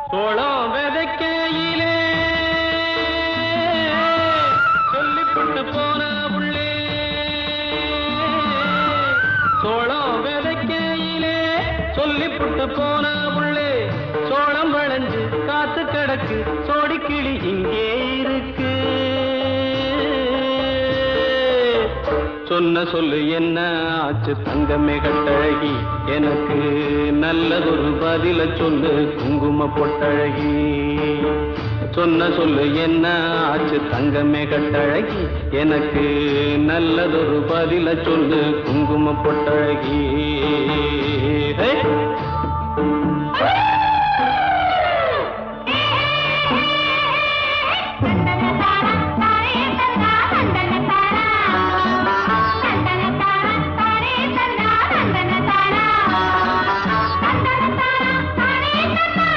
சோளம் விதைக்கையிலே சொல்லிப்பட்டு போன உள்ளே, சோளம் விதைக்கையிலே சொல்லிப்பட்டு போன உள்ளே, சோளம் விளைஞ்சு காத்து கிடக்கு சோடிக்கிளி இங்கே இருக்கு. சொன்ன சொல்லு என்ன ஆச்சு தங்கமே கட்டழகி, எனக்கு நல்லதொரு பதில சொல்லு குங்கும பொட்டழகி. சொன்ன சொல்லு என்ன ஆச்சு தங்கமே கட்டழகி, எனக்கு நல்லதொரு பதில சொல்லு குங்கும பொட்டழகி.